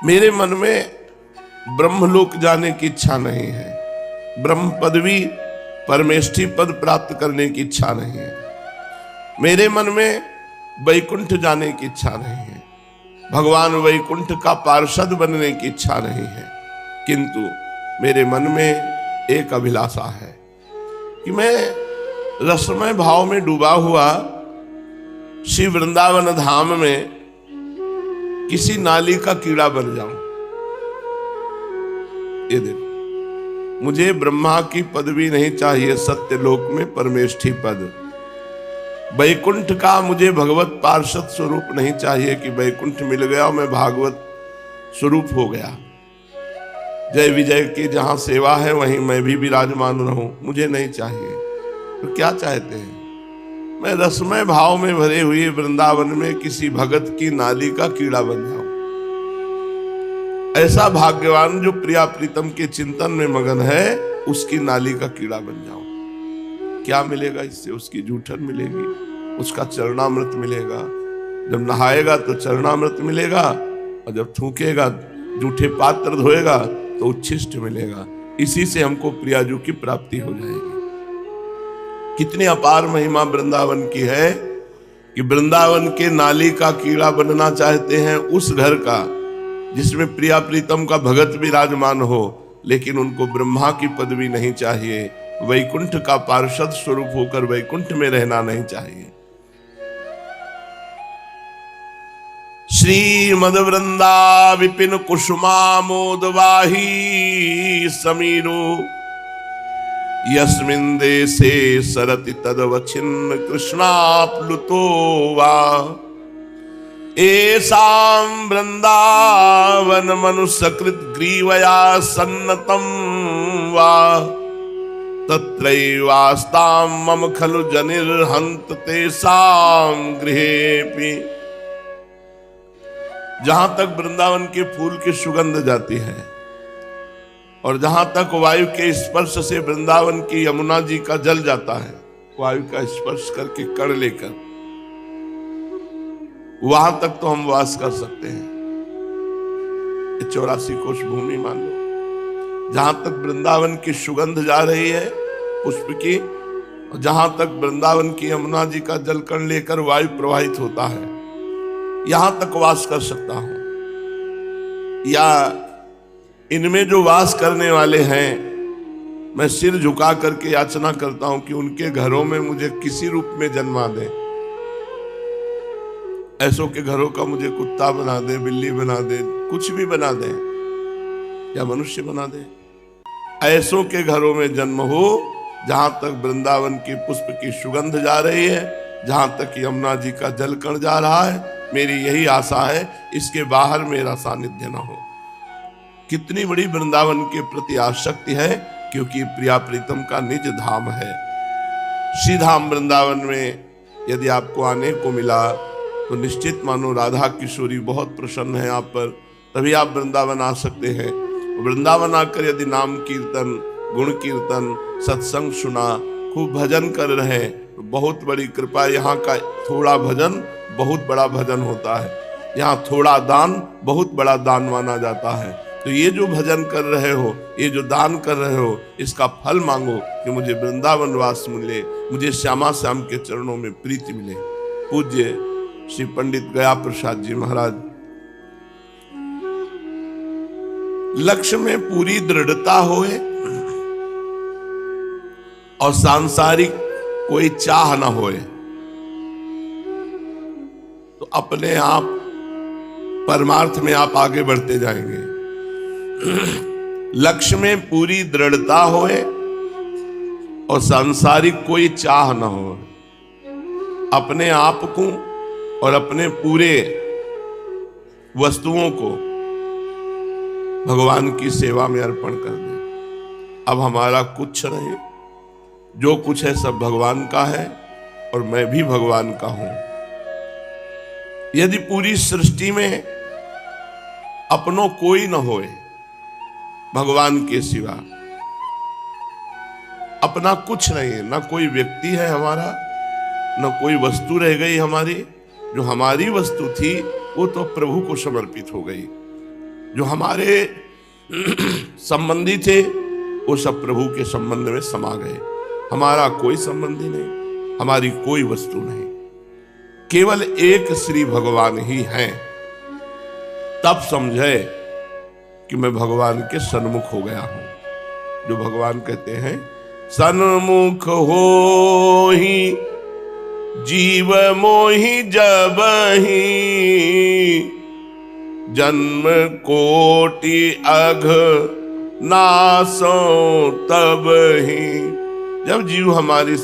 मेरे मन में ब्रह्मलोक जाने की इच्छा नहीं है, ब्रह्म पदवी परमेष्ठी पद प्राप्त करने की इच्छा नहीं है, मेरे मन में वैकुंठ जाने की इच्छा नहीं है, भगवान वैकुंठ का पार्षद बनने की इच्छा नहीं है। किंतु मेरे मन में एक अभिलाषा है कि मैं रसमय भाव में डूबा हुआ श्री वृंदावन धाम में किसी नाली का कीड़ा बन जाऊं। ये देखो, मुझे ब्रह्मा की पदवी नहीं चाहिए, सत्यलोक में परमेष्ठी पद। वैकुंठ का मुझे भगवत पार्षद स्वरूप नहीं चाहिए कि वैकुंठ मिल गया और मैं भागवत स्वरूप हो गया। जय विजय की जहां सेवा है वहीं मैं भी विराजमान रहूं, मुझे नहीं चाहिए। तो क्या चाहते हैं? मैं रसमय भाव में भरे हुए वृंदावन में किसी भगत की नाली का कीड़ा बन जाऊं। ऐसा भाग्यवान जो प्रिया प्रीतम के चिंतन में मगन है, उसकी नाली का कीड़ा बन जाऊं। क्या मिलेगा इससे? उसकी जूठन मिलेगी, उसका चरणामृत मिलेगा। जब नहाएगा तो चरणामृत मिलेगा, और जब थूकेगा, जूठे पात्र धोएगा तो उच्छिष्ट मिलेगा। इसी से हमको प्रियाजू की प्राप्ति हो जाएगी। कितनी अपार महिमा वृंदावन की है कि वृंदावन के नाली का कीड़ा बनना चाहते हैं उस घर का जिसमें प्रिया प्रीतम का भगत विराजमान हो, लेकिन उनको ब्रह्मा की पदवी नहीं चाहिए, वैकुंठ का पार्षद स्वरूप होकर वैकुंठ में रहना नहीं चाहिए। श्रीमद वृंदा विपिन कुसुमामोदवाही समीरो यस्मिन् देशे सरति तदवच्छिन्न कृष्णाप्लुतो वा। एषां वृंदावन मनुष्यकृत ग्रीवया सन्नतं वा। तत्रैवास्तां मम खलु जनिर्हन्त तेषां गृहेऽपि। जहां तक वृंदावन के फूल की सुगंध जाती है और जहां तक वायु के स्पर्श से वृंदावन की यमुना जी का जल जाता है, वायु का स्पर्श करके कण लेकर, वहां तक तो हम वास कर सकते हैं। 84 कोश भूमि मान लो। जहां तक वृंदावन की सुगंध जा रही है पुष्प की, और जहां तक वृंदावन की यमुना जी का जल कण लेकर वायु प्रवाहित होता है, यहां तक वास कर सकता हूं। या इनमें जो वास करने वाले हैं, मैं सिर झुका करके याचना करता हूं कि उनके घरों में मुझे किसी रूप में जन्मा दें। ऐसों के घरों का मुझे कुत्ता बना दे, बिल्ली बना दे, कुछ भी बना दे, या मनुष्य बना दे। ऐसों के घरों में जन्म हो जहां तक वृंदावन की पुष्प की सुगंध जा रही है, जहां तक यमुना जी का जल कण जा रहा है। मेरी यही आशा है, इसके बाहर मेरा सानिध्य न हो। कितनी बड़ी वृंदावन के प्रति आसक्ति है, क्योंकि प्रिया प्रीतम का निज धाम है। श्री धाम वृंदावन में यदि आपको आने को मिला तो निश्चित मानो राधा किशोरी बहुत प्रसन्न है आप पर, तभी आप वृंदावन आ सकते हैं। वृंदावन आकर यदि नाम कीर्तन, गुण कीर्तन, सत्संग सुना, खूब भजन कर रहे हैं, तो बहुत बड़ी कृपा। यहाँ का थोड़ा भजन बहुत बड़ा भजन होता है, यहाँ थोड़ा दान बहुत बड़ा दान माना जाता है। तो ये जो भजन कर रहे हो, ये जो दान कर रहे हो, इसका फल मांगो कि मुझे वृंदावन वास मिले, मुझे श्यामा श्याम के चरणों में प्रीति मिले। पूज्य श्री पंडित गया प्रसाद जी महाराज। लक्ष्य में पूरी दृढ़ता होए और सांसारिक कोई चाह ना होए, तो अपने आप परमार्थ में आप आगे बढ़ते जाएंगे। लक्ष्य में पूरी दृढ़ता होए और सांसारिक कोई चाह ना हो, अपने आप को और अपने पूरे वस्तुओं को भगवान की सेवा में अर्पण कर दे। अब हमारा कुछ नहीं, जो कुछ है सब भगवान का है और मैं भी भगवान का हूं। यदि पूरी सृष्टि में अपनों कोई न होए भगवान के सिवा, अपना कुछ नहीं है, ना कोई व्यक्ति है हमारा, न कोई वस्तु रह गई हमारी। जो हमारी वस्तु थी वो तो प्रभु को समर्पित हो गई। जो हमारे संबंधी थे वो सब प्रभु के संबंध में समा गए। हमारा कोई संबंधी नहीं, हमारी कोई वस्तु नहीं, केवल एक श्री भगवान ही हैं। तब समझे कि मैं भगवान के सन्मुख हो गया हूं। जो भगवान कहते हैं सन्मुख हो ही जीव मोहि जबहि, जन्म कोटि अघ नासो तब ही। जब जीव हमारी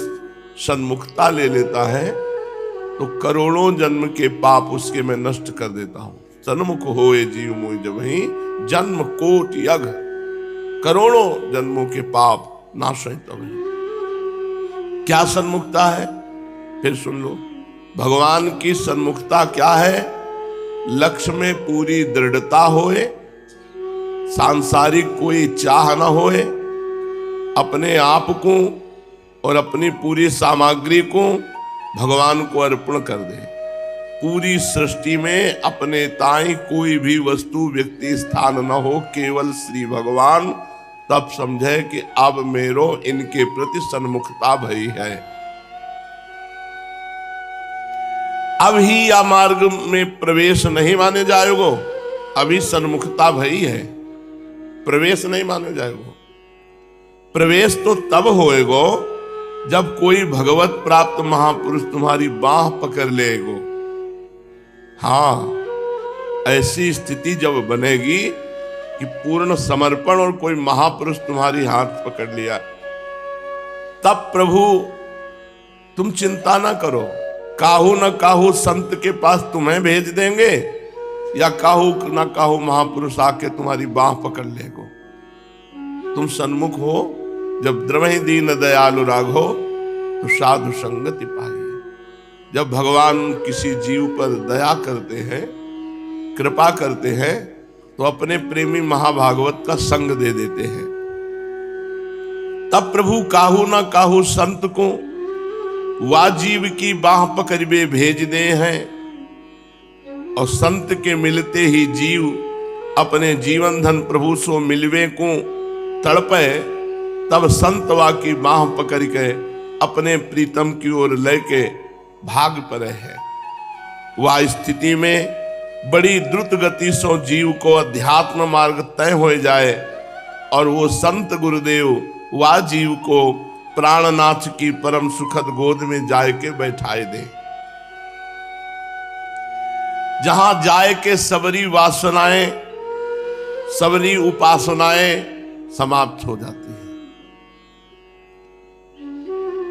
सन्मुखता ले लेता है तो करोड़ों जन्म के पाप उसके मैं नष्ट कर देता हूं। सन्मुख होए जीव मोहि जबहि, जन्म कोटि अघ, करोड़ों जन्मों के पाप नाश है तब है। क्या सन्मुखता है? फिर सुन लो, भगवान की सन्मुखता क्या है? लक्ष्य में पूरी दृढ़ता होए, सांसारिक कोई चाह न होए, अपने आप को और अपनी पूरी सामग्री को भगवान को अर्पण कर दे। पूरी सृष्टि में अपने ताई कोई भी वस्तु व्यक्ति स्थान न हो, केवल श्री भगवान। तब समझे कि अब मेरो इनके प्रति सन्मुखता भई है। अब ही या मार्ग में प्रवेश नहीं माने जाएगो, अभी सन्मुखता भई है, प्रवेश नहीं माने जाएगो। प्रवेश तो तब होएगो जब कोई भगवत प्राप्त महापुरुष तुम्हारी बाह पकड़ लेगो। हाँ, ऐसी स्थिति जब बनेगी कि पूर्ण समर्पण और कोई महापुरुष तुम्हारी हाथ पकड़ लिया, तब प्रभु तुम चिंता ना करो, काहू न काहू संत के पास तुम्हें भेज देंगे, या काहू न काहू महापुरुष आके तुम्हारी बाह पकड़ लेगो। तुम सन्मुख हो, जब द्रवहि दीन दयालु राघो, तो साधु संगति पाई। जब भगवान किसी जीव पर दया करते हैं, कृपा करते हैं, तो अपने प्रेमी महाभागवत का संग दे देते हैं। तब प्रभु काहू ना काहू संत को वाजीव की बाह पकड़े भेज दे हैं, और संत के मिलते ही जीव अपने जीवन धन प्रभु सो मिलवे को तड़पे। तब संत वा की बाह पकड़ के अपने प्रीतम की ओर लेके भाग पड़े है। वह स्थिति में बड़ी द्रुत गति से जीव को अध्यात्म मार्ग तय हो जाए, और वो संत गुरुदेव वह जीव को प्राणनाथ की परम सुखद गोद में जाए के बैठाए दे। जहां जाए के सबरी वासनाएं, सबरी उपासनाएं समाप्त हो जाती है।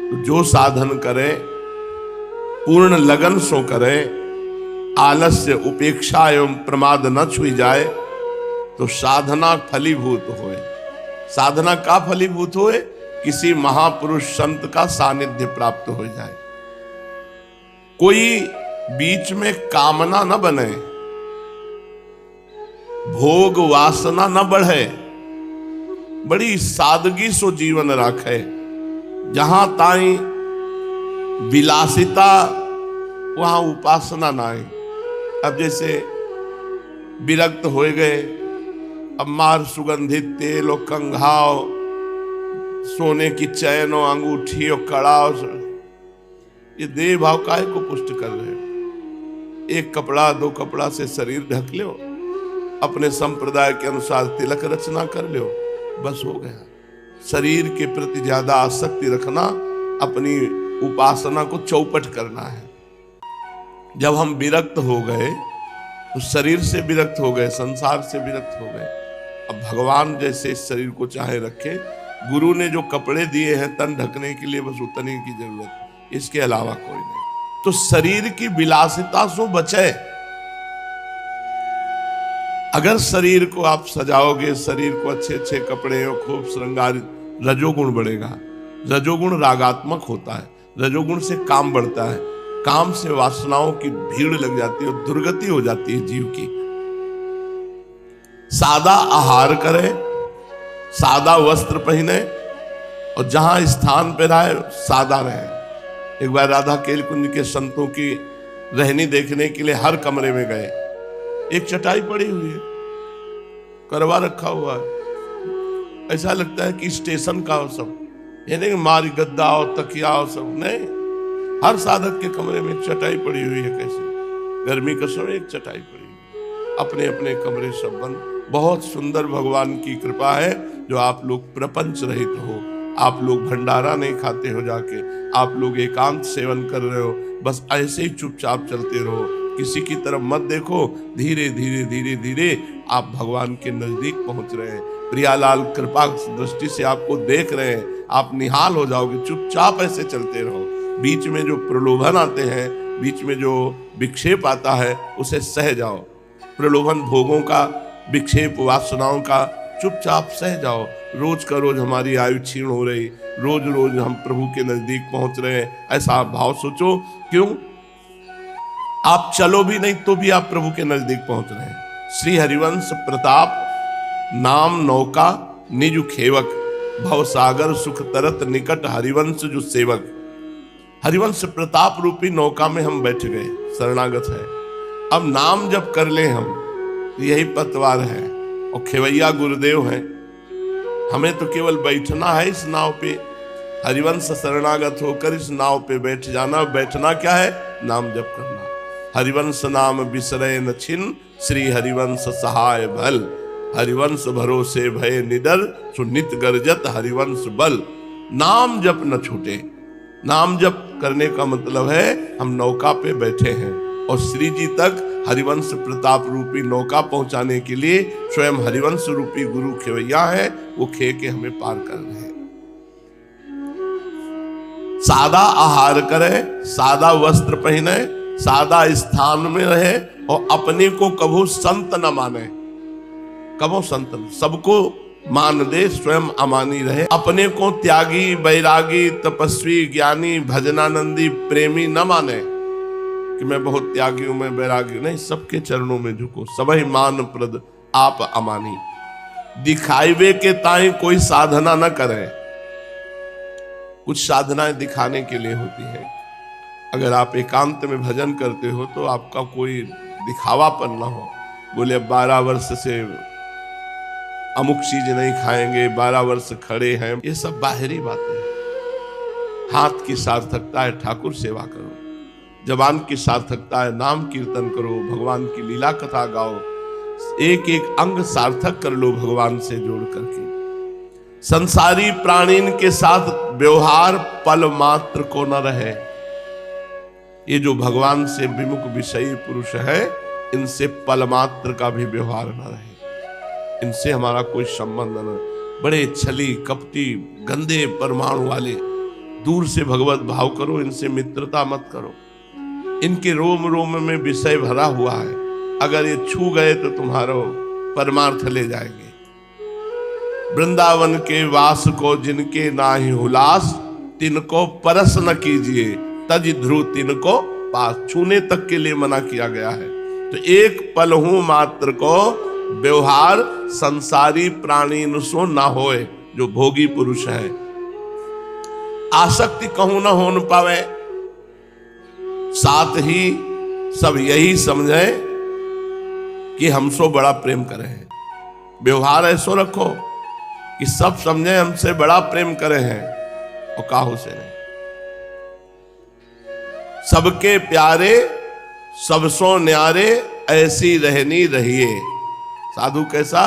तो जो साधन करे पूर्ण लगन सो करे, आलस्य उपेक्षा एवं प्रमाद न छुई जाए, तो साधना फलीभूत होए। साधना का फलीभूत होए? किसी महापुरुष संत का सानिध्य प्राप्त हो जाए। कोई बीच में कामना न बने, भोग वासना न बढ़े, बड़ी सादगी सो जीवन रखे। जहां ताई विलासिता, वहां उपासना ना आए। अब जैसे विरक्त हो गए, अब मार सुगंधित तेल और कंघाव, सोने की चैन और अंगूठी और कड़ा, ये देह भाव काहे को पुष्ट कर रहे हो? एक कपड़ा दो कपड़ा से शरीर ढक लो, अपने संप्रदाय के अनुसार तिलक रचना कर लो, बस हो गया। शरीर के प्रति ज्यादा आसक्ति रखना, अपनी उपासना को चौपट करना है। जब हम विरक्त हो गए तो शरीर से विरक्त हो गए, संसार से विरक्त हो गए। अब भगवान जैसे इस शरीर को चाहे रखे, गुरु ने जो कपड़े दिए हैं तन ढकने के लिए, बस उतने की जरूरत, इसके अलावा कोई नहीं। तो शरीर की विलासिता से बचे। अगर शरीर को आप सजाओगे, शरीर को अच्छे अच्छे कपड़े और खूब श्रृंगारित, रजोगुण बढ़ेगा। रजोगुण रागात्मक होता है, रजोगुण से काम बढ़ता है, काम से वासनाओं की भीड़ लग जाती है और दुर्गति हो जाती है जीव की। सादा आहार करे, सादा वस्त्र पहने, और जहां स्थान पे रहे सादा रहे। एक बार राधा केल कुंज के संतों की रहनी देखने के लिए हर कमरे में गए। एक चटाई पड़ी हुई है, करवा रखा हुआ है, ऐसा लगता है कि स्टेशन का हो सब, ये नहीं मारी गद्दा और तकिया और सब नहीं, हर साधक के कमरे में चटाई पड़ी हुई है। कैसे गर्मी का समय एक चटाई पड़ी हुई, अपने अपने कमरे सब बंद। बहुत सुंदर भगवान की कृपा है जो आप लोग प्रपंच रहित हो, आप लोग भंडारा नहीं खाते हो जाके, आप लोग एकांत सेवन कर रहे हो, बस ऐसे ही चुपचाप चलते रहो, किसी की तरफ मत देखो। धीरे धीरे धीरे धीरे आप भगवान के नजदीक पहुंच रहे हैं। प्रियालाल कृपा दृष्टि से आपको देख रहे हैं, आप निहाल हो जाओगे। चुपचाप ऐसे चलते रहो, बीच में जो प्रलोभन आते हैं, बीच में जो विक्षेप आता है उसे सह जाओ। प्रलोभन भोगों का, विक्षेप वासनाओं का, चुपचाप सह जाओ। रोज का रोज हमारी आयु क्षीण हो रही, रोज रोज हम प्रभु के नजदीक पहुंच रहे हैं, ऐसा भाव सोचो। क्यों? आप चलो भी नहीं तो भी आप प्रभु के नजदीक पहुंच रहे हैं। श्री हरिवंश प्रताप नाम नौका निज खेवक, भव सागर सुख तरत निकट हरिवंश जो सेवक। हरिवंश प्रताप रूपी नौका में हम बैठ गए, शरणागत है। अब नाम जब कर ले हम, यही पतवार है और खेवैया गुरुदेव हैं। हमें तो केवल बैठना है इस नाव पे, हरिवंश शरणागत होकर इस नाव पे बैठ जाना। बैठना क्या है? नाम जप करना। हरिवंश नाम बिसरे न छिन, श्री हरिवंश सहाय भल। हरिवंश भरोसे भय निडर, सुनित गर्जत हरिवंश बल। नाम जप न छूटे। नाम जप करने का मतलब है हम नौका पे बैठे हैं और श्री जी तक हरिवंश प्रताप रूपी नौका पहुंचाने के लिए स्वयं हरिवंश रूपी गुरु खेवैया है, वो खे के हमें पार कर रहे हैं। सादा आहार करे, सादा वस्त्र पहने, सादा स्थान में रहे और अपने को कभू संत न माने। कभू संत, सबको मान दे, स्वयं अमानी रहे। अपने को त्यागी, बैरागी, तपस्वी, ज्ञानी, भजनानंदी, प्रेमी न माने कि मैं बहुत त्यागी हूं, मैं बैरागी हूं। नहीं, सबके चरणों में झुको। सबहि मान प्रद आप अमानी। दिखाइवे के ताई कोई साधना न करे। कुछ साधनाएं दिखाने के लिए होती है। अगर आप एकांत में भजन करते हो तो आपका कोई दिखावापन ना हो। बोले अब 12 वर्ष से अमुक चीज नहीं खाएंगे, 12 वर्ष खड़े हैं, ये सब बाहरी बातें हैं। हाथ की सार्थकता है ठाकुर सेवा करो, जबान की सार्थकता है नाम कीर्तन करो, भगवान की लीला कथा गाओ। एक एक अंग सार्थक कर लो भगवान से जोड़ करके। संसारी प्राणी के साथ व्यवहार पल मात्र को न रहे। ये जो भगवान से विमुख विषयी पुरुष है, इनसे पल मात्र का भी व्यवहार न रहे, इनसे हमारा कोई संबंध न। बड़े छली कपटी गंदे परमाणु वाले, दूर से भगवत भाव करो, इनसे मित्रता मत करो। इनके रोम रोम में विषय भरा हुआ है, अगर ये छू गए तो तुम्हारा परमार्थ ले जाएंगे। वृंदावन के वास को जिनके नाहि हुलास, तिनको परस न कीजिए, तज ध्रुव तिनको पास। छूने तक के लिए मना किया गया है। तो एक पल हूं मात्र को व्यवहार संसारी प्राणी सो ना होए, जो भोगी पुरुष है। आसक्ति कहूं न हो न पावे, साथ ही सब यही समझे कि हमसे बड़ा प्रेम करे हैं। व्यवहार ऐसो रखो कि सब समझे हमसे बड़ा प्रेम करे हैं और काहू से नहीं। सबके प्यारे सबसो न्यारे, ऐसी रहनी रहिए। साधु कैसा?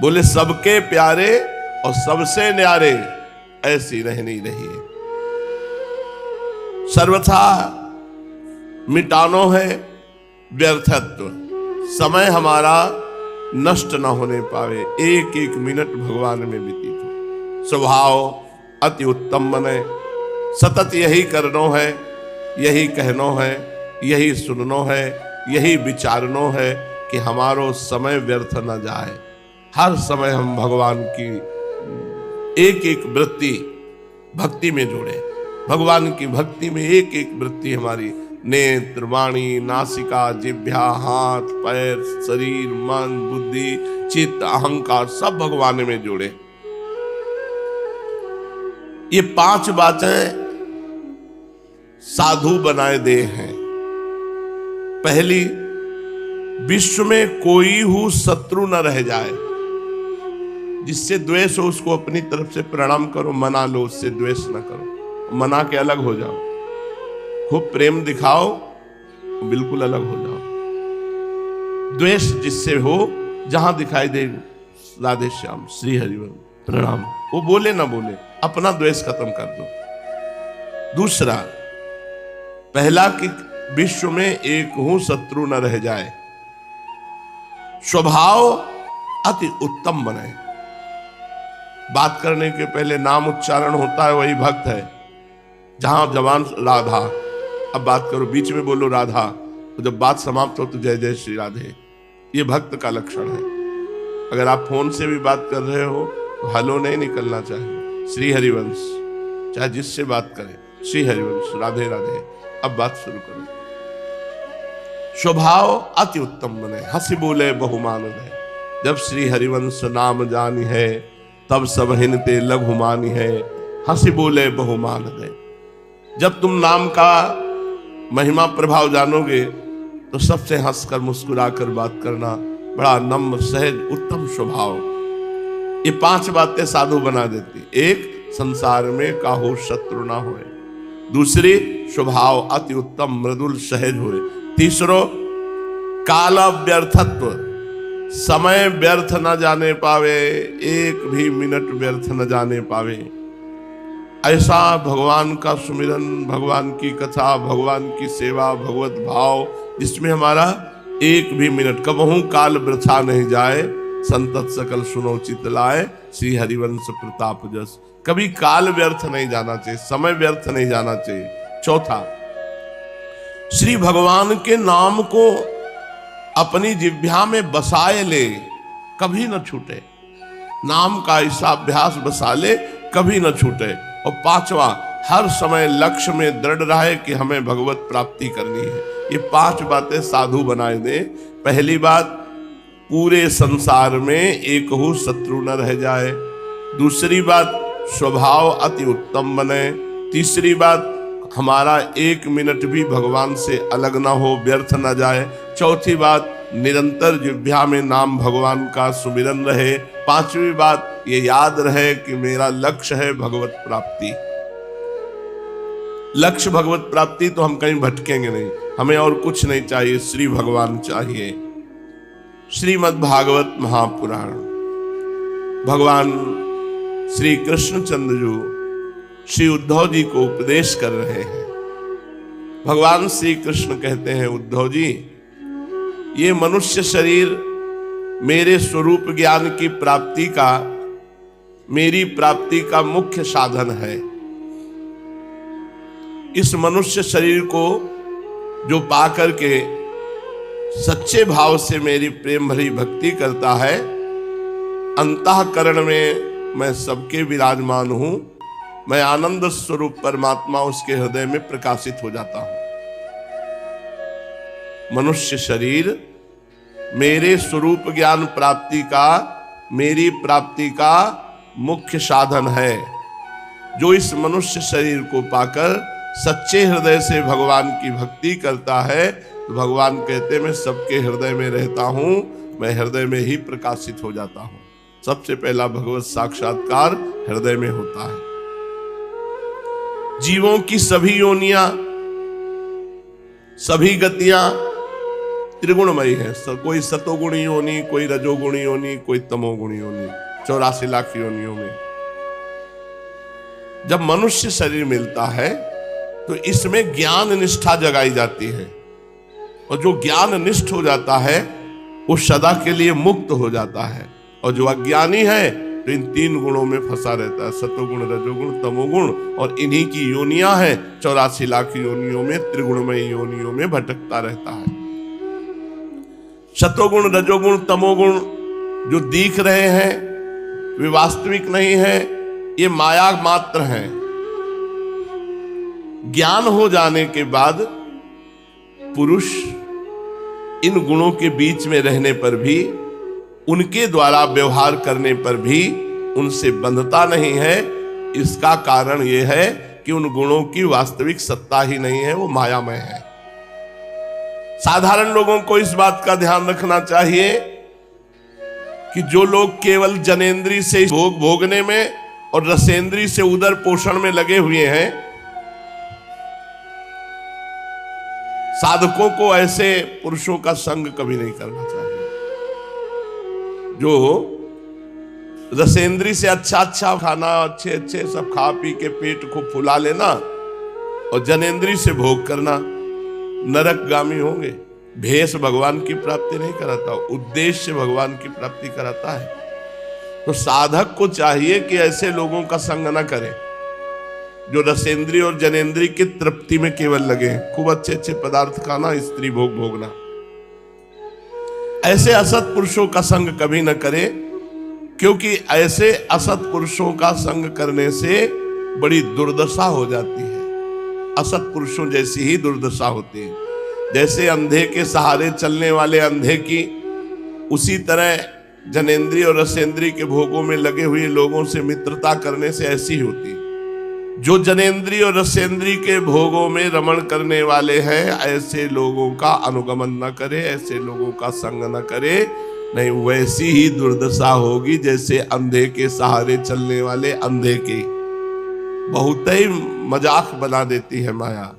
बोले सबके प्यारे और सबसे न्यारे, ऐसी रहनी रहिए। सर्वथा मिटानो है व्यर्थत्व। समय हमारा नष्ट न होने पावे, एक एक मिनट भगवान में व्यतीत हो। स्वभाव अति उत्तम बने, सतत यही करनो है, यही कहनो है, यही सुननो है, यही विचारनो है कि हमारो समय व्यर्थ न जाए। हर समय हम भगवान की एक एक वृत्ति भक्ति में जोड़े। भगवान की भक्ति में एक एक वृत्ति हमारी नेत्र, वाणी, नासिका, जिह्वा, हाथ, पैर, शरीर, मन, बुद्धि, चित्त, अहंकार सब भगवान में जोड़े। ये 5 बातें साधु बनाए दे हैं। पहली, विश्व में कोई हूं शत्रु न रह जाए। जिससे द्वेष हो उसको अपनी तरफ से प्रणाम करो, मना लो, उससे द्वेष न करो, मना के अलग हो जाओ। खूब प्रेम दिखाओ, बिल्कुल अलग हो जाओ। द्वेष जिससे हो, जहां दिखाई दे राधे श्याम श्री हरिवंश प्रणाम, वो बोले ना बोले, अपना द्वेष खत्म कर दो। दूसरा, पहला कि विश्व में एक हूं शत्रु न रह जाए। स्वभाव अति उत्तम बने। बात करने के पहले नाम उच्चारण होता है, वही भक्त है। जहां जवान राधा, अब बात करो, बीच में बोलो राधा, तो जब बात समाप्त हो तो जय जय श्री राधे। ये भक्त का लक्षण है। अगर आप फोन से भी बात कर रहे हो तो हेलो नहीं निकलना चाहिए, श्री हरिवंश, चाहे जिससे बात करें, श्री हरिवंश राधे राधे। अब बात शुरू करो। स्वभाव अति उत्तम बने, हंसी बोले बहुमान है। जब श्री हरिवंश नाम जानी है, तब सब हिनते लघु मानी है। हंसी बोले बहुमान है। जब तुम नाम का महिमा प्रभाव जानोगे तो सबसे हंसकर मुस्कुराकर बात करना, बड़ा नम्र सहज उत्तम स्वभाव। ये 5 बातें साधु बना देती। एक, संसार में काहू शत्रु ना होए। दूसरी, स्वभाव अति उत्तम मृदुल सहज होए। तीसरो, काल व्यर्थत्व, समय व्यर्थ न जाने पावे, एक भी मिनट व्यर्थ न जाने पावे। ऐसा भगवान का सुमिरन, भगवान की कथा, भगवान की सेवा, भगवत भाव, जिसमें हमारा एक भी मिनट कबहू काल वृथा नहीं जाए। संतत सकल सुनो चित लाए, श्री हरिवंश प्रताप जस। कभी काल व्यर्थ नहीं जाना चाहिए, समय व्यर्थ नहीं जाना चाहिए। चौथा, श्री भगवान के नाम को अपनी जिह्वा में बसाए ले, कभी न छूटे। नाम का ऐसा अभ्यास बसा ले, कभी न छूटे। और 5वां, हर समय लक्ष्य में दृढ़ रहे कि हमें भगवत प्राप्ति करनी है। ये 5 बातें साधु बनाए दे। पहली बात, पूरे संसार में एक हूं शत्रु न रह जाए। दूसरी बात, स्वभाव अति उत्तम बने। तीसरी बात, हमारा एक मिनट भी भगवान से अलग ना हो, व्यर्थ न जाए। चौथी बात, निरंतर जिह्वा में नाम भगवान का सुमिरन रहे। 5वीं बात, ये याद रहे कि मेरा लक्ष्य है भगवत प्राप्ति। लक्ष्य भगवत प्राप्ति, तो हम कहीं भटकेंगे नहीं। हमें और कुछ नहीं चाहिए, श्री भगवान चाहिए। श्रीमद् भागवत महापुराण, भगवान श्री कृष्णचंद्र जी श्री उद्धव जी को उपदेश कर रहे हैं। भगवान श्री कृष्ण कहते हैं, उद्धव जी, ये मनुष्य शरीर मेरे स्वरूप ज्ञान की प्राप्ति का, मेरी प्राप्ति का मुख्य साधन है। इस मनुष्य शरीर को जो पाकर के सच्चे भाव से मेरी प्रेम भरी भक्ति करता है, अंतःकरण में मैं सबके विराजमान हूं। मैं आनंद स्वरूप परमात्मा उसके हृदय में प्रकाशित हो जाता हूं। मनुष्य शरीर मेरे स्वरूप ज्ञान प्राप्ति का, मेरी प्राप्ति का मुख्य साधन है। जो इस मनुष्य शरीर को पाकर सच्चे हृदय से भगवान की भक्ति करता है, तो भगवान कहते मैं सबके हृदय में रहता हूं, मैं हृदय में ही प्रकाशित हो जाता हूं। सबसे पहला भगवत साक्षात्कार हृदय में होता है। जीवों की सभी योनियां, सभी गतियां त्रिगुणमयी है। कोई सतोगुणी योनि, कोई रजोगुणी योनि, कोई तमोगुणी योनि, 84 लाख योनियों में। जब मनुष्य शरीर मिलता है तो इसमें ज्ञान निष्ठा जगाई जाती है, और जो ज्ञान निष्ठ हो जाता है वो सदा के लिए मुक्त हो जाता है। और जो अज्ञानी है तो इन 3 गुणों में फंसा रहता है, सतोगुण, रजोगुण, तमोगुण, और इन्हीं की योनियां हैं। 84 लाख योनियों में, त्रिगुणमयी योनियों में भटकता रहता है। सतोगुण, रजोगुण, तमोगुण जो दिख रहे हैं वे वास्तविक नहीं है, ये माया मात्र हैं। ज्ञान हो जाने के बाद पुरुष इन गुणों के बीच में रहने पर भी, उनके द्वारा व्यवहार करने पर भी उनसे बंधता नहीं है। इसका कारण यह है कि उन गुणों की वास्तविक सत्ता ही नहीं है, वो मायामय है। साधारण लोगों को इस बात का ध्यान रखना चाहिए कि जो लोग केवल जनेंद्री से भोग भोगने में और रसेंद्री से उदर पोषण में लगे हुए हैं, साधकों को ऐसे पुरुषों का संग कभी नहीं करना चाहिए। जो रसेंद्री से अच्छा अच्छा खाना, अच्छे अच्छे सब खा पी के पेट को फुला लेना और जनेंद्री से भोग करना, नरकगामी होंगे। भेष भगवान की प्राप्ति नहीं कराता, उद्देश्य भगवान की प्राप्ति कराता है। तो साधक को चाहिए कि ऐसे लोगों का संग न करे जो रसेंद्री और जनेंद्री की तृप्ति में केवल लगे, खूब अच्छे अच्छे पदार्थ खाना, स्त्री भोग भोगना। ऐसे असत पुरुषों का संग कभी न करे, क्योंकि ऐसे असत पुरुषों का संग करने से बड़ी दुर्दशा हो जाती है। असत पुरुषों जैसी ही दुर्दशा होती है। जैसे अंधे के सहारे चलने वाले अंधे की, उसी तरह जनेंद्री और रसेंद्री के भोगों में लगे हुए लोगों से मित्रता करने से ऐसी होती है। जो जनेंद्री और रसेंद्री के भोगों में रमण करने वाले हैं, ऐसे लोगों का अनुगमन न करे, ऐसे लोगों का संग न करे, नहीं वैसी ही दुर्दशा होगी जैसे अंधे के सहारे चलने वाले अंधे की। बहुत ही मजाक बना देती है माया,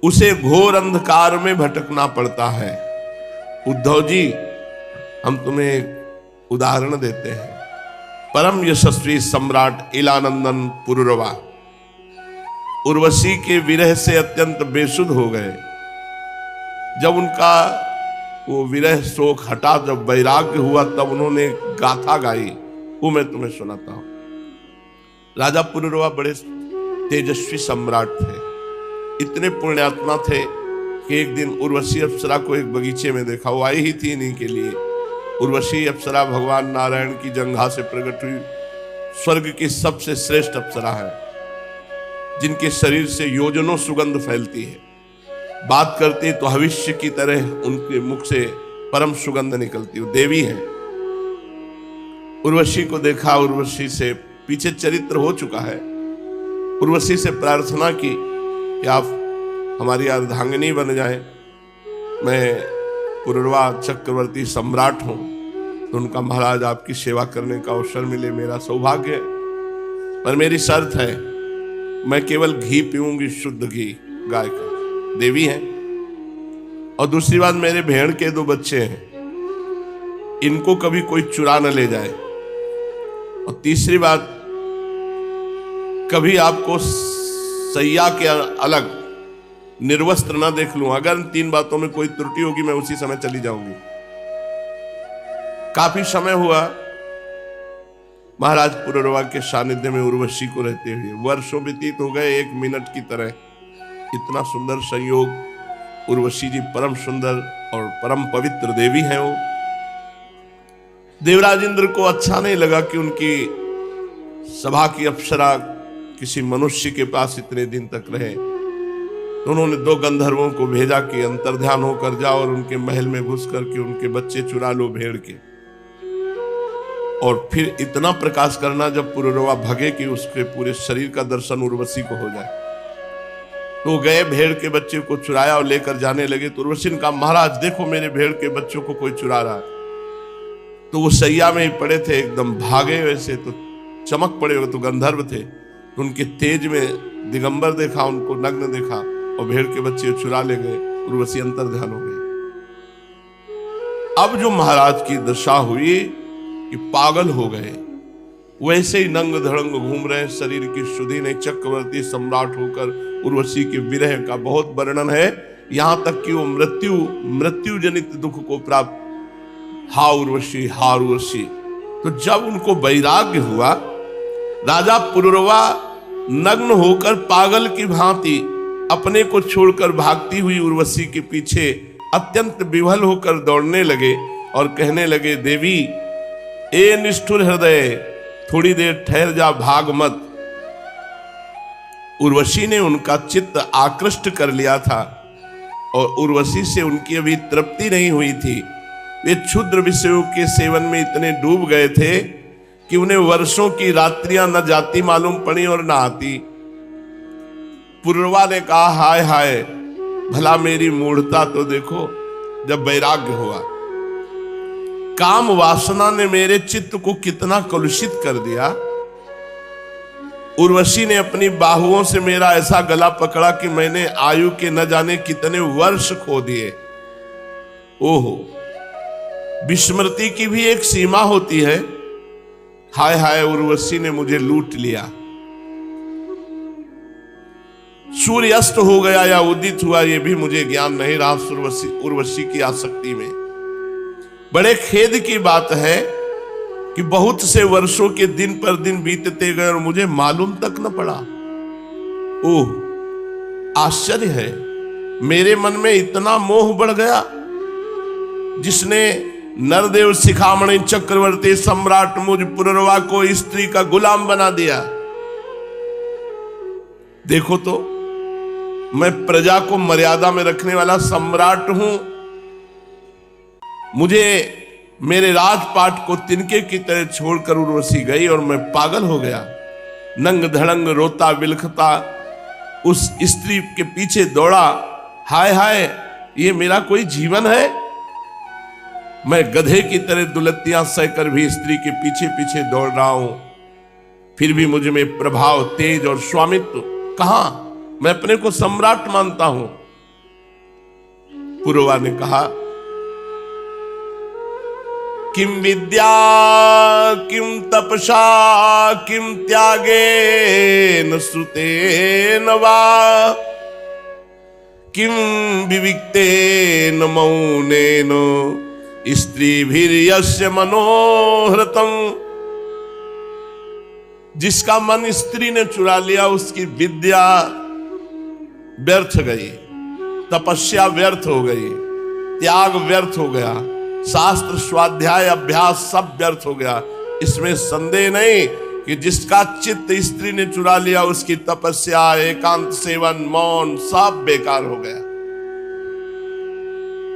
उसे घोर अंधकार में भटकना पड़ता है। उद्धव जी, हम तुम्हें एक उदाहरण देते हैं। परम यशस्वी सम्राट इलानंदन पुरुरवा उर्वशी के विरह से अत्यंत बेसुध हो गए। जब उनका वो विरह शोक हटा, जब वैराग्य हुआ, तब उन्होंने गाथा गाई, वो मैं तुम्हें सुनाता हूं। राजा पुरुरवा बड़े तेजस्वी सम्राट थे, इतने पुण्यात्मा थे कि एक दिन उर्वशी अप्सरा को एक बगीचे में देखा। वो आई ही थी इन्हीं के लिए। उर्वशी अप्सरा भगवान नारायण की जंघा से प्रकट हुई, स्वर्ग की सबसे श्रेष्ठ अप्सरा है, जिनके शरीर से योजनों सुगंध फैलती है। बात करती तो भविष्य की तरह उनके मुख से परम सुगंध निकलती। वो देवी है। उर्वशी को देखा, उर्वशी से पीछे चरित्र हो चुका है। उर्वशी से प्रार्थना की कि आप हमारी अर्धांगिनी बन जाएं। मैं पुरुरवा चक्रवर्ती सम्राट हूं, तो उनका महाराज आपकी सेवा करने का अवसर मिले, मेरा सौभाग्य है। पर मेरी शर्त है, मैं केवल घी पीऊंगी, शुद्ध घी गाय का। देवी है। और दूसरी बात, मेरे भेड़ के 2 बच्चे हैं, इनको कभी कोई चुरा न ले जाए। और तीसरी बात, कभी आपको सैया के अलग निर्वस्त्र न देख लूं। अगर इन 3 बातों में कोई त्रुटि होगी, मैं उसी समय चली जाऊंगी। काफी समय हुआ महाराज पुरुरवा के सानिध्य में उर्वशी को रहते हुए। वर्षों व्यतीत हो गए, 1 मिनट की तरह। इतना सुंदर संयोग। उर्वशी जी परम सुंदर और परम पवित्र देवी हैं। वो देवराज इंद्र को अच्छा नहीं लगा कि उनकी सभा की अप्सरा किसी मनुष्य के पास इतने दिन तक रहे, तो उन्होंने 2 गंधर्वों को भेजा कि अंतर्ध्यान होकर जाओ और उनके महल में घुस करके उनके बच्चे चुरा लो भेड़ के, और फिर इतना प्रकाश करना जब पुरुरवा भगे कि उसके पूरे शरीर का दर्शन उर्वशी को हो जाए। तो गए, भेड़ के बच्चे को चुराया और लेकर जाने लगे। तो उर्वशी ने कहा, महाराज देखो मेरे भेड़ के बच्चों को कोई चुरा रहा है। तो वो सैया में ही पड़े थे, एकदम भागे, वैसे तो चमक पड़े, वो तो गंधर्व थे। तो उनके तेज में दिगंबर देखा, उनको नग्न देखा और भेड़ के बच्चे चुरा ले गए। उर्वशी अंतर्ध्यान हो गए। अब जो महाराज की दशा हुई कि पागल हो गए, वैसे ही नंग धड़ंग घूम रहे, शरीर की शुद्धि नहीं। चक्रवर्ती सम्राट होकर उर्वशी के विरह का बहुत वर्णन है, यहां तक कि वो मृत्यु जनित दुख को प्राप्त। हा उर्वशी, हा उर्वशी। तो जब उनको वैराग्य हुआ, राजा पुरुरवा नग्न होकर पागल की भांति अपने को छोड़कर भागती हुई उर्वशी के पीछे अत्यंत विह्वल होकर दौड़ने लगे और कहने लगे, देवी ए निष्ठुर हृदय, थोड़ी देर ठहर जा, भाग मत। उर्वशी ने उनका चित्त आकृष्ट कर लिया था और उर्वशी से उनकी अभी तृप्ति नहीं हुई थी। वे क्षुद्र विषयों के सेवन में इतने डूब गए थे कि उन्हें वर्षों की रात्रियां न जाती मालूम पड़ी और न आती। पुरुरवा ने कहा, हाय हाय, भला मेरी मूढ़ता तो देखो। जब वैराग्य हुआ, काम वासना ने मेरे चित्त को कितना कलुषित कर दिया। उर्वशी ने अपनी बाहुओं से मेरा ऐसा गला पकड़ा कि मैंने आयु के न जाने कितने वर्ष खो दिए। ओहो, विस्मृति की भी एक सीमा होती है। हाय हाय, उर्वशी ने मुझे लूट लिया। सूर्य अस्त हो गया या उदित हुआ, यह भी मुझे ज्ञान नहीं रहा उर्वशी की आसक्ति में। बड़े खेद की बात है कि बहुत से वर्षों के दिन पर दिन बीतते गए और मुझे मालूम तक न पड़ा। ओह, आश्चर्य है, मेरे मन में इतना मोह बढ़ गया जिसने नरदेव शिखामणि चक्रवर्ती सम्राट मुझ पुररवा को स्त्री का गुलाम बना दिया। देखो तो, मैं प्रजा को मर्यादा में रखने वाला सम्राट हूं, मुझे मेरे राजपाट को तिनके की तरह छोड़कर उर्वशी गई और मैं पागल हो गया। नंग धड़ंग रोता बिलखता उस स्त्री के पीछे दौड़ा। हाय हाय, ये मेरा कोई जीवन है? मैं गधे की तरह दुलत्तियां सहकर भी स्त्री के पीछे पीछे दौड़ रहा हूं, फिर भी मुझ में प्रभाव, तेज और स्वामित्व कहां? मैं अपने को सम्राट मानता हूं। पुरवा ने कहा, किम विद्या किम तपसा किम त्यागेन श्रुतेन वा किम विविक्तेन मौनेन स्त्रीभिर्यस्य मनोहृतम। जिसका मन स्त्री ने चुरा लिया उसकी विद्या व्यर्थ गई, तपस्या व्यर्थ हो गई, त्याग व्यर्थ हो गया, शास्त्र स्वाध्याय अभ्यास सब व्यर्थ हो गया। इसमें संदेह नहीं कि जिसका चित्त स्त्री ने चुरा लिया उसकी तपस्या, एकांत सेवन, मौन सब बेकार हो गया।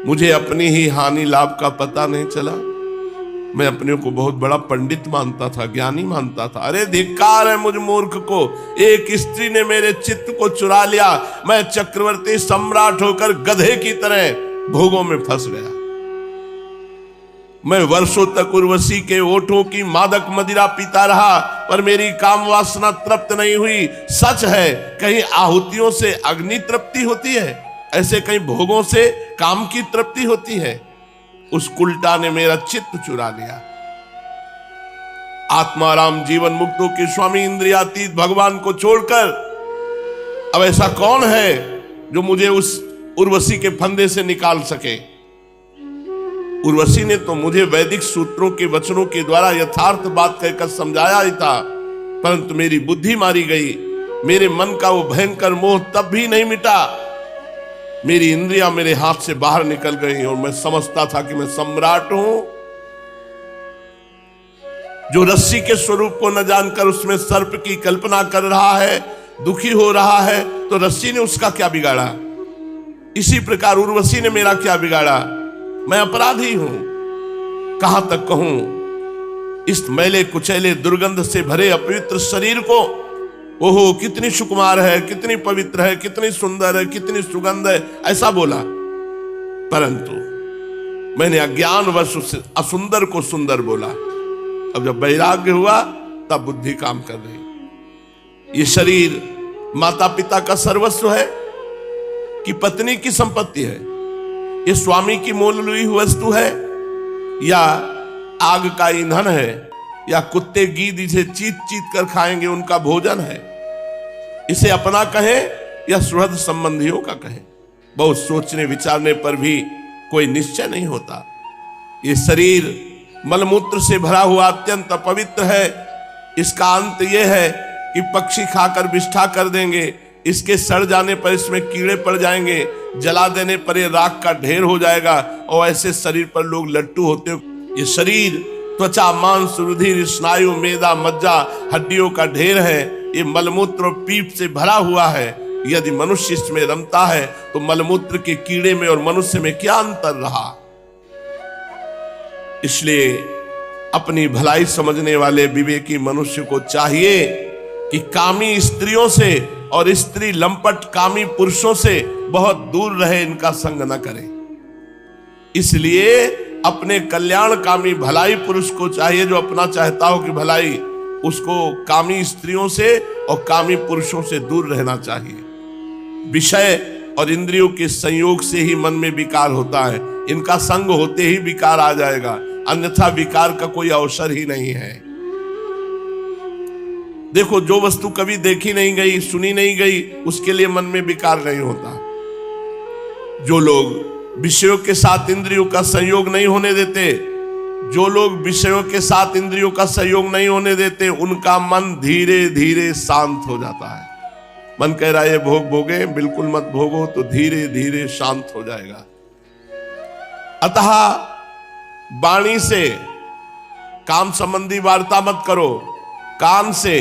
मुझे अपनी ही हानि लाभ का पता नहीं चला। मैं अपने को बहुत बड़ा पंडित मानता था, ज्ञानी मानता था। अरे धिक्कार है मुझ मूर्ख को, एक स्त्री ने मेरे चित्त को चुरा लिया। मैं चक्रवर्ती सम्राट होकर गधे की तरह भोगों में फंस गया। मैं वर्षों तक उर्वशी के ओठों की मादक मदिरा पीता रहा, पर मेरी काम वासना तृप्त नहीं हुई। सच है, कहीं आहुतियों से अग्नि तृप्ति होती है, ऐसे कहीं भोगों से काम की तृप्ति होती है। उस कुलटा ने मेरा चित्त चुरा लिया। आत्माराम जीवन मुक्तों के स्वामी इंद्रियातीत भगवान को छोड़कर अब ऐसा कौन है जो मुझे उस उर्वशी के फंदे से निकाल सके? उर्वशी ने तो मुझे वैदिक सूत्रों के वचनों के द्वारा यथार्थ बात कहकर समझाया ही था, परंतु मेरी बुद्धि मारी गई। मेरे मन का वो भयंकर मोह तब भी नहीं मिटा। मेरी इंद्रियां मेरे हाथ से बाहर निकल गई और मैं समझता था कि मैं सम्राट हूं। जो रस्सी के स्वरूप को न जानकर उसमें सर्प की कल्पना कर रहा है, दुखी हो रहा है, तो रस्सी ने उसका क्या बिगाड़ा? इसी प्रकार उर्वशी ने मेरा क्या बिगाड़ा? मैं अपराधी हूं। कहां तक कहूं, इस मैले कुचैले दुर्गंध से भरे अपवित्र शरीर को, ओहो कितनी सुकुमार है, कितनी पवित्र है, कितनी सुंदर है, कितनी सुगंध है, ऐसा बोला। परंतु मैंने अज्ञानवश उस असुंदर को सुंदर बोला। अब जब वैराग्य हुआ तब बुद्धि काम कर रही। ये शरीर माता पिता का सर्वस्व है कि पत्नी की संपत्ति है? ये स्वामी की मोल ली हुई वस्तु है या आग का ईंधन है, या कुत्ते गीद इसे चीत चीत कर खाएंगे उनका भोजन है? इसे अपना कहें या सुहृद संबंधियों का कहें? बहुत सोचने विचारने पर भी कोई निश्चय नहीं होता। ये शरीर मलमूत्र से भरा हुआ अत्यंत अपवित्र है। इसका अंत यह है कि पक्षी खाकर विष्ठा कर देंगे, इसके सड़ जाने पर इसमें कीड़े पड़ जाएंगे, जला देने पर ये राख का ढेर हो जाएगा, और ऐसे शरीर पर लोग लट्टू होते हैं। ये शरीर त्वचा, मांस, रुधिर, स्नायु, मेदा, मज्जा, हड्डियों का ढेर है। ये मलमूत्र और पीप से भरा हुआ है। यदि मनुष्य इसमें रमता है तो मलमूत्र के कीड़े में और मनुष्य में क्या अंतर रहा? इसलिए अपनी भलाई समझने वाले विवेकी मनुष्य को चाहिए कि कामी स्त्रियों से और स्त्री लंपट कामी पुरुषों से बहुत दूर रहे, इनका संग न करे। इसलिए अपने कल्याणकामी भलाई पुरुष को चाहिए, जो अपना चाहता हो कि भलाई, उसको कामी स्त्रियों से और कामी पुरुषों से दूर रहना चाहिए। विषय और इंद्रियों के संयोग से ही मन में विकार होता है, इनका संग होते ही विकार आ जाएगा, अन्यथा विकार का कोई अवसर ही नहीं है। देखो, जो वस्तु कभी देखी नहीं गई, सुनी नहीं गई, उसके लिए मन में विकार नहीं होता। जो लोग विषयों के साथ इंद्रियों का संयोग नहीं होने देते, जो लोग विषयों के साथ इंद्रियों का संयोग नहीं होने देते, उनका मन धीरे धीरे शांत हो जाता है। मन कह रहा है ये भोग भोगे, बिल्कुल मत भोगो, तो धीरे धीरे शांत हो जाएगा। अतः वाणी से काम संबंधी वार्ता मत करो, कान से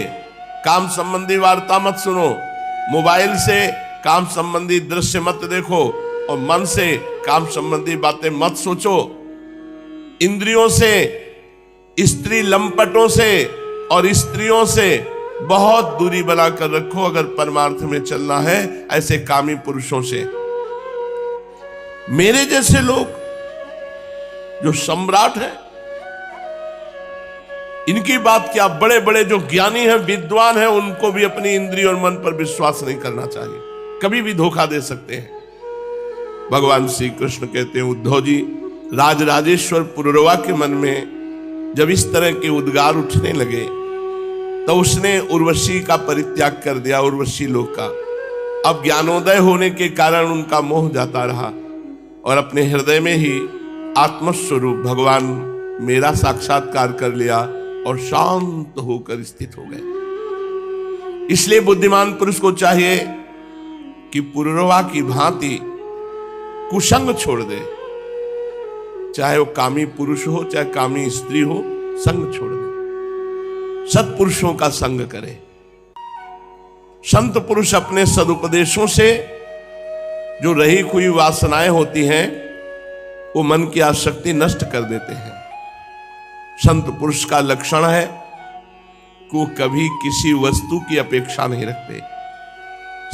काम संबंधी वार्ता मत सुनो, मोबाइल से काम संबंधी दृश्य मत देखो, और मन से काम संबंधी बातें मत सोचो। इंद्रियों से, स्त्री लंपटों से और स्त्रियों से बहुत दूरी बनाकर रखो अगर परमार्थ में चलना है, ऐसे कामी पुरुषों से। मेरे जैसे लोग जो सम्राट हैं, इनकी बात क्या, बड़े बड़े जो ज्ञानी हैं, विद्वान हैं, उनको भी अपनी इंद्रिय और मन पर विश्वास नहीं करना चाहिए, कभी भी धोखा दे सकते हैं। भगवान श्री कृष्ण कहते हैं, उद्धव जी, राजराजेश्वर पुरुरवा के मन में जब इस तरह के उद्गार उठने लगे, तो उसने उर्वशी का परित्याग कर दिया, उर्वशी लोक का। अब ज्ञानोदय होने के कारण उनका मोह जाता रहा, और अपने हृदय में ही आत्मस्वरूप भगवान मेरा साक्षात्कार कर लिया और शांत होकर स्थित हो गए। इसलिए बुद्धिमान पुरुष को चाहिए कि पुरुरवा की भांति कुसंग छोड़ दे, चाहे वो कामी पुरुष हो चाहे कामी स्त्री हो, संग छोड़ दे, सत्पुरुषों का संग करे। संत पुरुष अपने सदुपदेशों से जो रही हुई वासनाएं होती हैं, वो मन की आसक्ति नष्ट कर देते हैं। संत पुरुष का लक्षण है कि वो कभी किसी वस्तु की अपेक्षा नहीं रखते।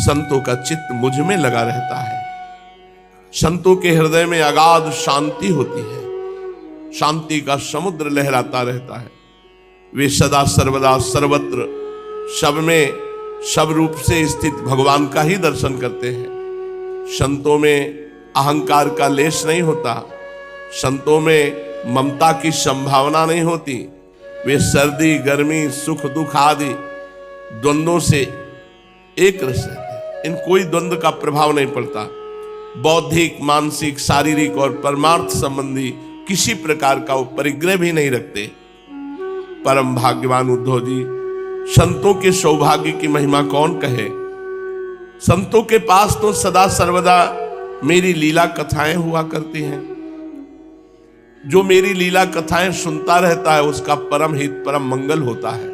संतों का चित्त मुझ में लगा रहता है। संतों के हृदय में अगाध शांति होती है, शांति का समुद्र लहराता रहता है। वे सदा सर्वदा सर्वत्र सब में सब रूप से स्थित भगवान का ही दर्शन करते हैं। संतों में अहंकार का लेश नहीं होता, संतों में ममता की संभावना नहीं होती। वे सर्दी गर्मी सुख दुख आदि द्वंद्वों से एक रस रहते, इन कोई द्वंद्व का प्रभाव नहीं पड़ता। बौद्धिक, मानसिक, शारीरिक और परमार्थ संबंधी किसी प्रकार का वो परिग्रह भी नहीं रखते। परम भाग्यवान उद्धव जी, संतों के सौभाग्य की महिमा कौन कहे। संतों के पास तो सदा सर्वदा मेरी लीला कथाएं हुआ करती हैं। जो मेरी लीला कथाएं सुनता रहता है, उसका परम हित परम मंगल होता है।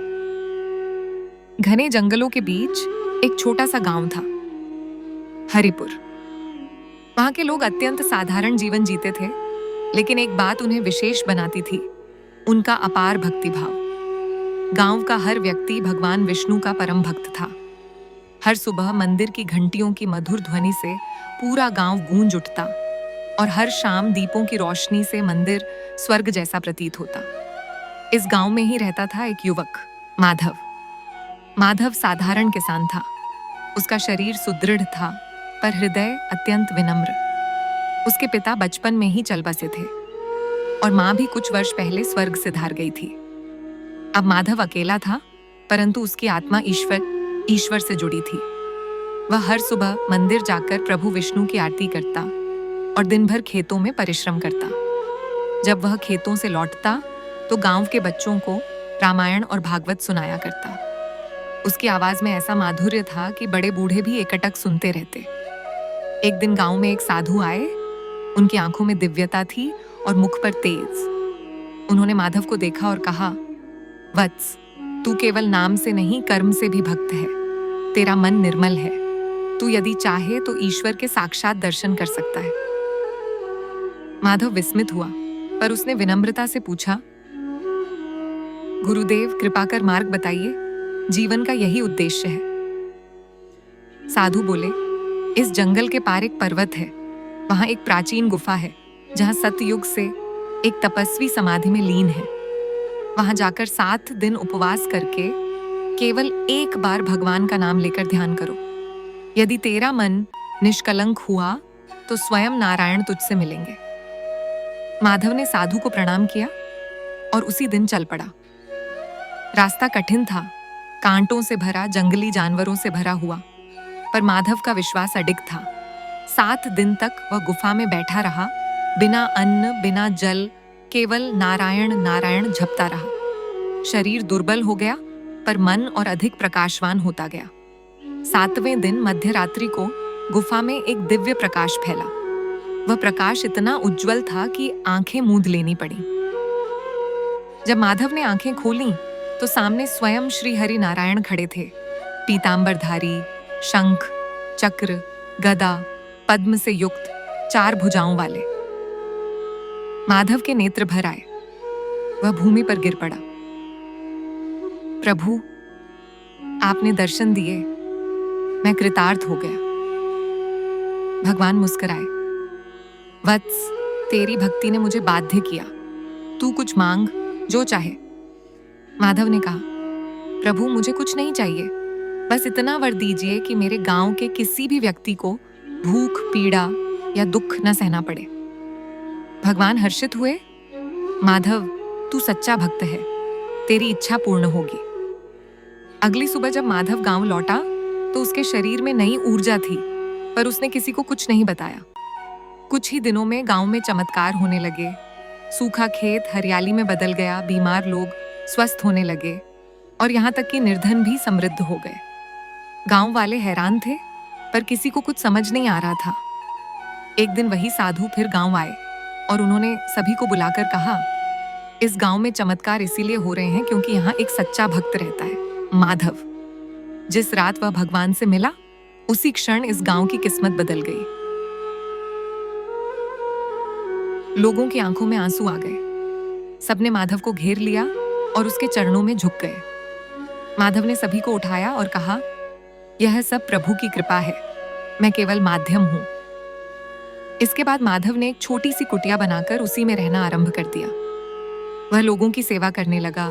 घने जंगलों के बीच एक छोटा सा गांव था, हरिपुर। वहां के लोग अत्यंत साधारण जीवन जीते थे, लेकिन एक बात उन्हें विशेष बनाती थी, उनका अपार भक्ति भाव। गांव का हर व्यक्ति भगवान विष्णु का परम भक्त था। हर सुबह मंदिर की घंटियों की मधुर ध्वनि से पूरा गांव गूंज उठता, और हर शाम दीपों की रोशनी से मंदिर स्वर्ग जैसा प्रतीत होता। इस गांव में ही रहता था एक युवक, माधव। माधव साधारण किसान था। उसका शरीर सुदृढ़ था, पर हृदय अत्यंत विनम्र। उसके पिता बचपन में ही चल बसे थे, और मां भी कुछ वर्ष पहले स्वर्ग से धार गई थी। अब माधव अकेला था, परंतु उसकी आत्मा ईश्वर से जुड़ी थी। वह हर सुबह मंदिर जाकर प्रभु विष्णु की आरती करता और दिन भर खेतों में परिश्रम करता। जब वह खेतों से लौटता तो गांव के बच्चों को रामायण और भागवत सुनाया करता। उसकी आवाज में ऐसा माधुर्य था कि बड़े बूढ़े भी एकटक सुनते रहते। एक दिन गांव में एक साधु आए। उनकी आंखों में दिव्यता थी और मुख पर तेज। उन्होंने माधव को देखा और कहा, वत्स, तू केवल नाम से नहीं कर्म से भी भक्त है। तेरा मन निर्मल है। तू यदि चाहे तो ईश्वर के साक्षात दर्शन कर सकता है। माधव विस्मित हुआ, पर उसने विनम्रता से पूछा, गुरुदेव, कृपा कर मार्ग बताइए। जीवन का यही उद्देश्य है। साधु बोले, इस जंगल के पार एक पर्वत है, वहां एक प्राचीन गुफा है जहां सतयुग से एक तपस्वी समाधि में लीन है। वहां जाकर 7 दिन उपवास करके केवल एक बार भगवान का नाम लेकर ध्यान करो। यदि तेरा मन निष्कलंक हुआ तो स्वयं नारायण तुझसे मिलेंगे। माधव ने साधु को प्रणाम किया और उसी दिन चल पड़ा। रास्ता कठिन था, कांटों से भरा, जंगली जानवरों से भरा हुआ, पर माधव का विश्वास अडिग था। 7 दिन तक वह गुफा में बैठा रहा, बिना अन्न बिना जल, केवल नारायण नारायण जपता रहा। शरीर दुर्बल हो गया पर मन और अधिक प्रकाशवान होता गया। 7वें दिन मध्य रात्रि को गुफा में एक दिव्य प्रकाश फैला। वह प्रकाश इतना उज्जवल था कि आंखें मूंद लेनी पड़ी। जब माधव ने आंखें खोलीं तो सामने स्वयं श्री हरि नारायण खड़े थे, पीतांबरधारी, शंख, चक्र, गदा, पद्म से युक्त 4 भुजाओं वाले। माधव के नेत्र भर आए। वह भूमि पर गिर पड़ा। प्रभु, आपने दर्शन दिए, मैं कृतार्थ हो गया। भगवान मुस्कुराए। वत्स, तेरी भक्ति ने मुझे बाध्य किया। तू कुछ मांग, जो चाहे। माधव ने कहा, प्रभु मुझे कुछ नहीं चाहिए, बस इतना वर दीजिए कि मेरे गांव के किसी भी व्यक्ति को भूख, पीड़ा या दुख न सहना पड़े। भगवान हर्षित हुए। माधव, तू सच्चा भक्त है, तेरी इच्छा पूर्ण होगी। अगली सुबह जब माधव गांव लौटा तो उसके शरीर में नई ऊर्जा थी, पर उसने किसी को कुछ नहीं बताया। कुछ ही दिनों में गांव में चमत्कार होने लगे। सूखा खेत हरियाली में बदल गया, बीमार लोग स्वस्थ होने लगे और यहाँ तक कि निर्धन भी समृद्ध हो गए। गांव वाले हैरान थे, पर किसी को कुछ समझ नहीं आ रहा था। एक दिन वही साधु फिर गांव आए और उन्होंने सभी को बुलाकर कहा, इस गांव में चमत्कार इसीलिए हो रहे हैं क्योंकि यहाँ एक सच्चा भक्त रहता है, माधव। जिस रात वह भगवान से मिला, उसी क्षण इस गांव की किस्मत बदल गई। लोगों की आंखों में आंसू आ गए। सबने माधव को घेर लिया और उसके चरणों में झुक गए। माधव ने सभी को उठाया और कहा, यह सब प्रभु की कृपा है, मैं केवल माध्यम हूं। इसके बाद माधव ने एक छोटी सी कुटिया बनाकर उसी में रहना आरंभ कर दिया। वह लोगों की सेवा करने लगा,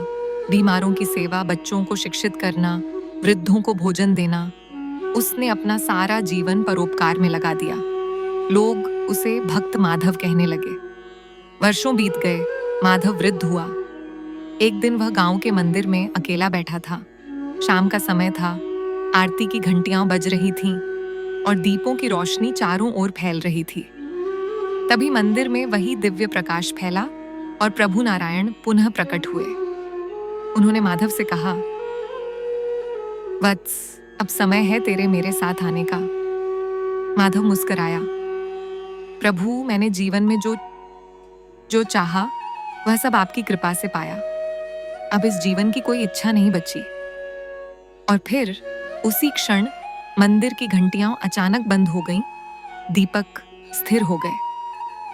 बीमारों की सेवा, बच्चों को शिक्षित करना, वृद्धों को भोजन देना। उसने अपना सारा जीवन परोपकार में लगा दिया। लोग उसे भक्त माधव कहने लगे। वर्षों बीत गए, माधव वृद्ध हुआ। एक दिन वह गांव के मंदिर में अकेला बैठा था। शाम का समय था, आरती की घंटियां बज रही थीं और दीपों की रोशनी चारों ओर फैल रही थी। तभी मंदिर में वही दिव्य प्रकाश फैला और प्रभु नारायण पुनः प्रकट हुए। उन्होंने माधव से कहा, वत्स, अब समय है तेरे मेरे साथ आने का। माधव मुस्कुराया। प्रभु, मैंने जीवन में जो चाहा वह सब आपकी कृपा से पाया। अब इस जीवन की कोई इच्छा नहीं बची। और फिर उसी क्षण मंदिर की घंटियां अचानक बंद हो गईं, दीपक स्थिर हो गए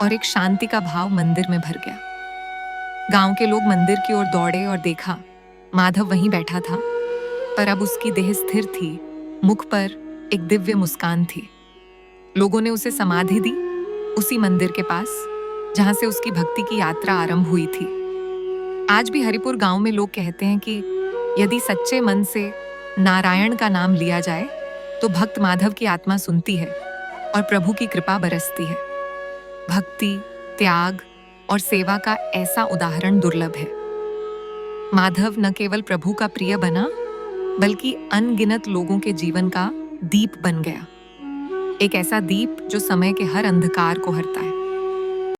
और एक शांति का भाव मंदिर में भर गया। गांव के लोग मंदिर की ओर दौड़े और देखा, माधव वहीं बैठा था, पर अब उसकी देह स्थिर थी, मुख पर एक दिव्य मुस्कान थी। लोगों ने उसे समाधि दी, उसी मंदिर के पास जहां से उसकी भक्ति की यात्रा आरंभ हुई थी। आज भी हरिपुर गांव में लोग कहते हैं कि यदि सच्चे मन से नारायण का नाम लिया जाए तो भक्त माधव की आत्मा सुनती है और प्रभु की कृपा बरसती है। भक्ति, त्याग और सेवा का ऐसा उदाहरण दुर्लभ है। माधव न केवल प्रभु का प्रिय बना, बल्कि अनगिनत लोगों के जीवन का दीप बन गया। एक ऐसा दीप जो समय के हर अंधकार को हरता है।